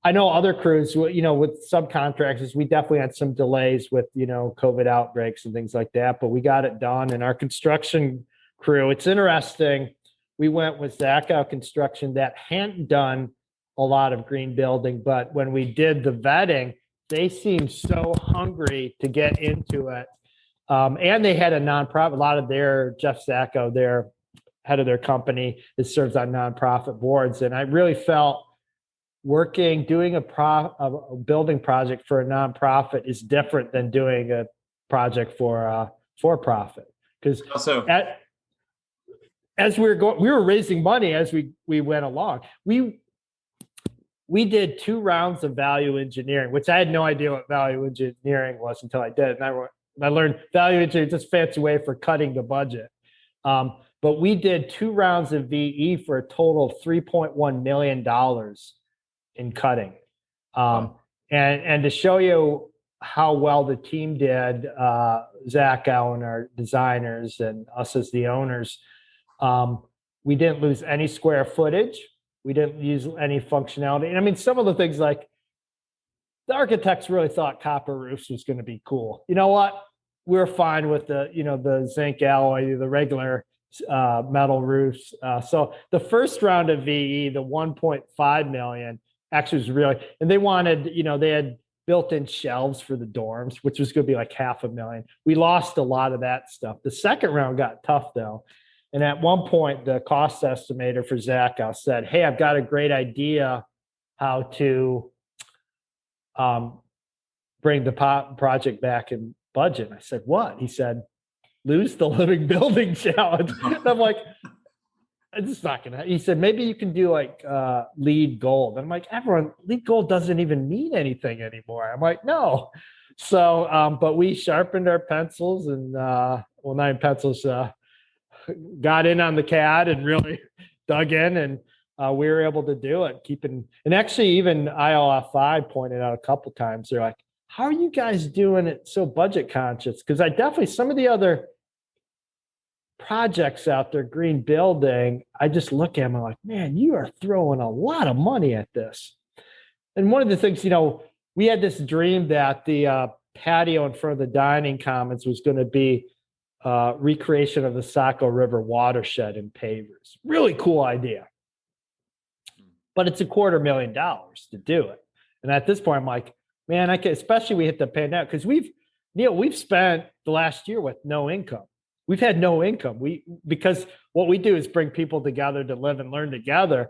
I know other crews, with subcontractors, we definitely had some delays with, COVID outbreaks and things like that, but we got it done. And our construction crew, it's interesting. We went with Zackow Construction that hadn't done a lot of green building, but when we did the vetting, they seemed so hungry to get into it. And they had a nonprofit, a lot of Jeff Zackow, their head of their company, serves on nonprofit boards. And I really felt, doing a building project for a nonprofit is different than doing a project for profit. Because also, as we were raising money as we went along. We did 2 rounds of value engineering, which I had no idea what value engineering was until I did. And I learned value engineering, just a fancy way for cutting the budget. But we did 2 rounds of VE for a total of $3.1 million in cutting. And to show you how well the team did, Zach Allen, our designers, and us as the owners, we didn't lose any square footage. We didn't use any functionality. And I mean, some of the things like the architects really thought copper roofs was going to be cool. You know what? We're fine with the zinc alloy, the regular metal roofs. So the first round of VE, the 1.5 million, actually was really, and they wanted, they had built-in shelves for the dorms, which was going to be like $500,000. We lost a lot of that stuff. The second round got tough though. And at one point, the cost estimator for Zach said, "Hey, I've got a great idea how to bring the project back in budget." And I said, "What?" He said, "Lose the living building challenge." And I'm like, "It's not gonna." He said, "Maybe you can do like LEED gold." And I'm like, LEED gold doesn't even mean anything anymore. I'm like, "No." So, but we sharpened our pencils and not even pencils, got in on the CAD and really dug in, and we were able to do it. And actually, even ILFI pointed out a couple times, they're like, "How are you guys doing it so budget conscious?" Because I definitely, some of the other projects out there, green building, I just look at them, I'm like, "Man, you are throwing a lot of money at this." And one of the things, we had this dream that the patio in front of the dining commons was going to be recreation of the Saco River watershed in pavers. Really cool idea. But it's $250,000 to do it. And at this point, I'm like, man, especially we hit the pandemic, because we've spent the last year with no income. We've had no income. Because what we do is bring people together to live and learn together.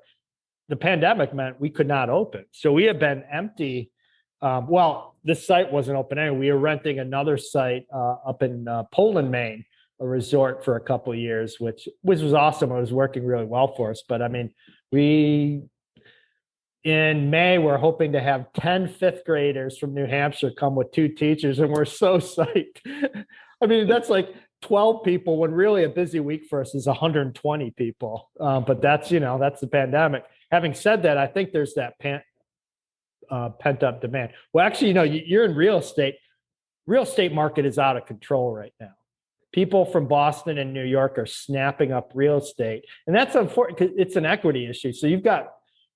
The pandemic meant we could not open. So we have been empty. This site wasn't open anyway. We were renting another site up in Poland, Maine, a resort for a couple of years, which was awesome. It was working really well for us. But I mean, in May, we're hoping to have 10 fifth graders from New Hampshire come with 2 teachers, and we're so psyched. I mean, that's like 12 people when really a busy week for us is 120 people. But that's the pandemic. Having said that, I think there's that pent up demand. Well, actually, you're in real estate. Real estate market is out of control right now. People from Boston and New York are snapping up real estate. And that's unfortunate because it's an equity issue. So you've got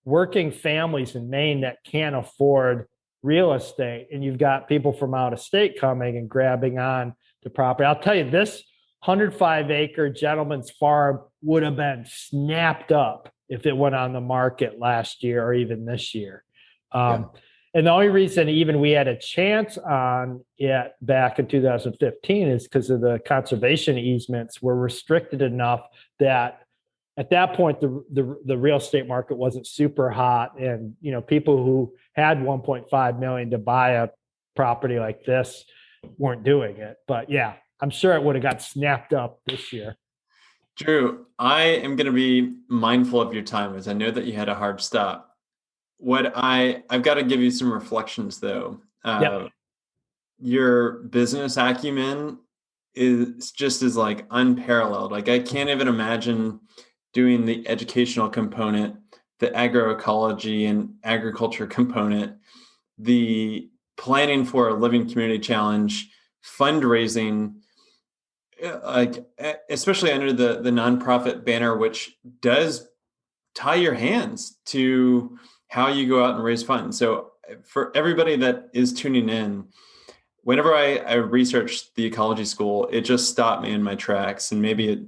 working families in Maine that can't afford real estate, and you've got people from out of state coming and grabbing on to property. I'll tell you, this 105-acre gentleman's farm would have been snapped up if it went on the market last year or even this year. And the only reason even we had a chance on it back in 2015 is because of the conservation easements were restricted enough that at that point, the real estate market wasn't super hot, and people who had 1.5 million to buy a property like this weren't doing it. But yeah, I'm sure it would have got snapped up this year. Drew, I am going to be mindful of your time, as I know that you had a hard stop. I've got to give you some reflections though. Your business acumen is like unparalleled. Like I can't even imagine doing the educational component, the agroecology and agriculture component, the planning for a living community challenge, fundraising, like especially under the nonprofit banner, which does tie your hands to how you go out and raise funds. So for everybody that is tuning in, whenever I researched the ecology school, it just stopped me in my tracks. And maybe it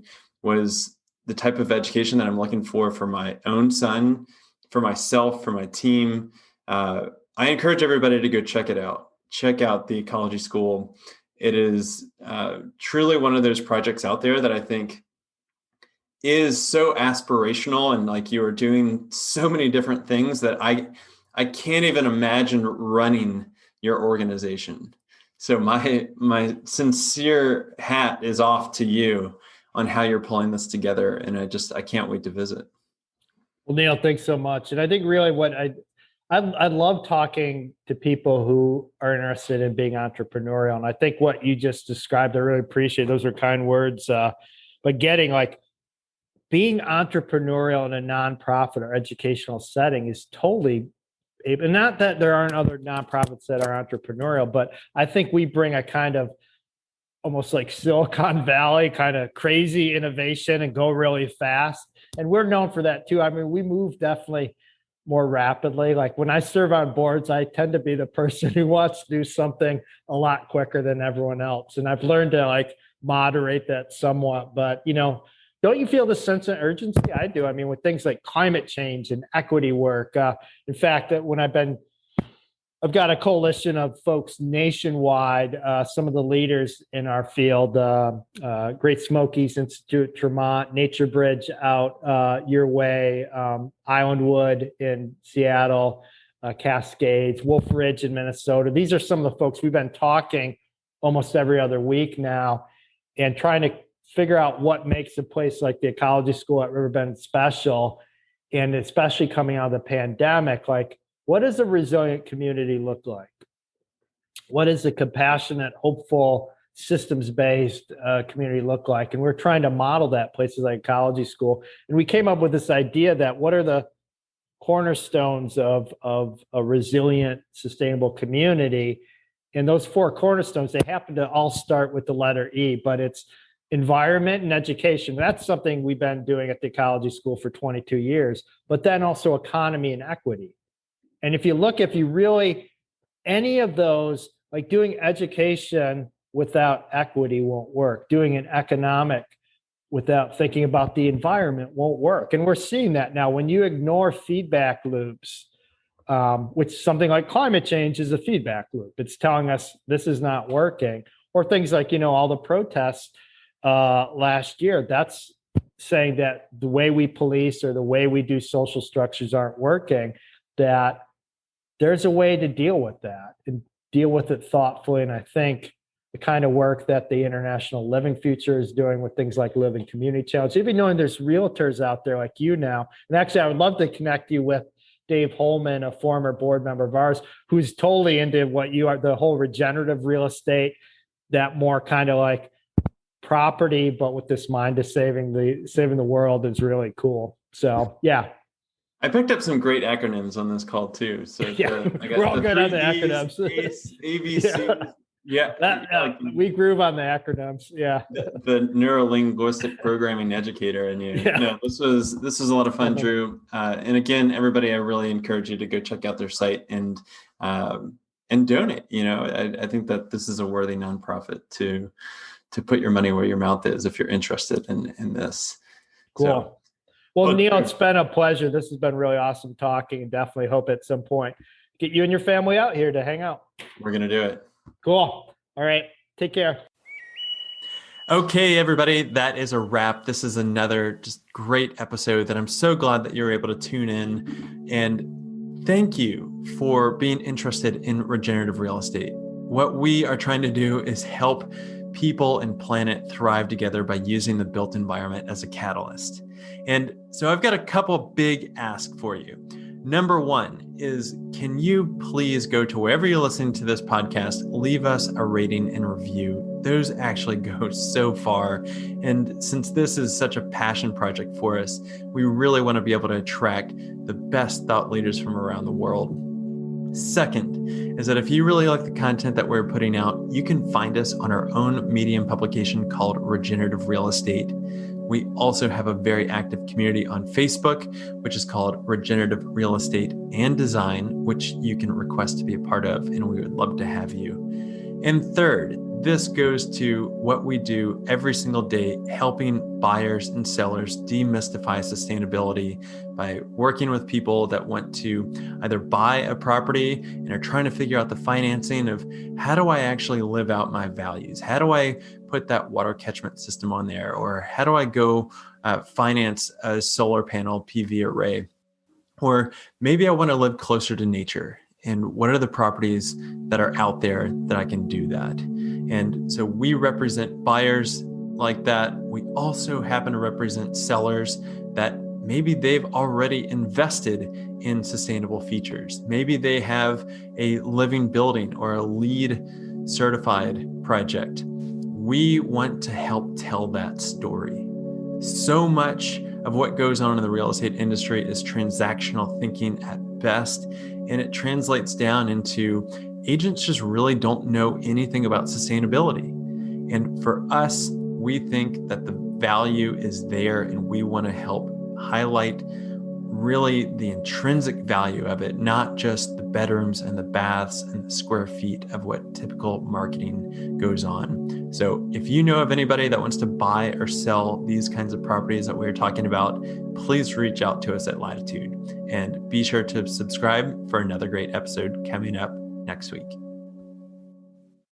was the type of education that I'm looking for my own son, for myself, for my team. I encourage everybody to go check it out. Check out the ecology school. It is truly one of those projects out there that I think is so aspirational, and like you are doing so many different things that I can't even imagine running your organization. So my sincere hat is off to you on how you're pulling this together, and I can't wait to visit. Well, Neil, thanks so much. And I think really what I love talking to people who are interested in being entrepreneurial, and I think what you just described, I really appreciate. Those are kind words, but getting like being entrepreneurial in a nonprofit or educational setting is totally, and not that there aren't other nonprofits that are entrepreneurial, but I think we bring a kind of almost like Silicon Valley kind of crazy innovation and go really fast. And we're known for that too. I mean, we move definitely more rapidly. Like when I serve on boards, I tend to be the person who wants to do something a lot quicker than everyone else. And I've learned to like moderate that somewhat, but Don't you feel the sense of urgency? I do. I mean, with things like climate change and equity work. In fact, that when I've got a coalition of folks nationwide, some of the leaders in our field, Great Smokies Institute, Tremont, Nature Bridge out your way, Islandwood in Seattle, Cascades, Wolf Ridge in Minnesota. These are some of the folks we've been talking almost every other week now and trying to figure out what makes a place like the Ecology School at Riverbend special. And especially coming out of the pandemic, like, what does a resilient community look like? What does a compassionate, hopeful, systems-based community look like? And we're trying to model that places like Ecology School. And we came up with this idea that what are the cornerstones of a resilient, sustainable community? And those four cornerstones, they happen to all start with the letter E, but it's environment and education. That's something we've been doing at the Ecology School for 22 years, but then also economy and equity. And if you really, any of those, like doing education without equity won't work. Doing an economic without thinking about the environment won't work. And we're seeing that now. When you ignore feedback loops, which something like climate change is a feedback loop. It's telling us this is not working. Or things like, all the protests last year, that's saying that the way we police or the way we do social structures aren't working, that there's a way to deal with that and deal with it thoughtfully. And I think the kind of work that the International Living Future is doing with things like Living Community Challenge, even knowing there's realtors out there like you now. And actually, I would love to connect you with Dave Holman, a former board member of ours, who's totally into what you are, the whole regenerative real estate, that more kind of like property, but with this mind of saving the world is really cool. So, yeah. I picked up some great acronyms on this call too. So we're all good on the acronyms. ABC. Yeah. We groove on the acronyms. Yeah. The neuro-linguistic programming educator. And this was a lot of fun, Drew. And again, everybody, I really encourage you to go check out their site and donate. I think that this is a worthy nonprofit to put your money where your mouth is if you're interested in this. Cool. So, well, Neil, it's been a pleasure. This has been really awesome talking, and definitely hope at some point get you and your family out here to hang out. We're going to do it. Cool. All right. Take care. Okay, everybody, that is a wrap. This is another just great episode that I'm so glad that you're able to tune in. And thank you for being interested in regenerative real estate. What we are trying to do is help people and planet thrive together by using the built environment as a catalyst. And so I've got a couple big asks for you. Number one is, can you please go to wherever you're listening to this podcast, leave us a rating and review. Those actually go so far. And since this is such a passion project for us, we really want to be able to attract the best thought leaders from around the world. Second is that if you really like the content that we're putting out, you can find us on our own Medium publication called Regenerative Real Estate. We also have a very active community on Facebook, which is called Regenerative Real Estate and Design, which you can request to be a part of, and we would love to have you. And third, this goes to what we do every single day, helping buyers and sellers demystify sustainability by working with people that want to either buy a property and are trying to figure out the financing of how do I actually live out my values? How do I put that water catchment system on there? Or how do I go finance a solar panel PV array? Or maybe I want to live closer to nature. And what are the properties that are out there that I can do that? And so we represent buyers like that. We also happen to represent sellers that maybe they've already invested in sustainable features. Maybe they have a living building or a LEED certified project. We want to help tell that story. So much of what goes on in the real estate industry is transactional thinking at best, and it translates down into agents just really don't know anything about sustainability. And for us, we think that the value is there, and we want to help highlight really the intrinsic value of it, not just the bedrooms and the baths and the square feet of what typical marketing goes on. So if you know of anybody that wants to buy or sell these kinds of properties that we're talking about, please reach out to us at Latitude, and be sure to subscribe for another great episode coming up next week.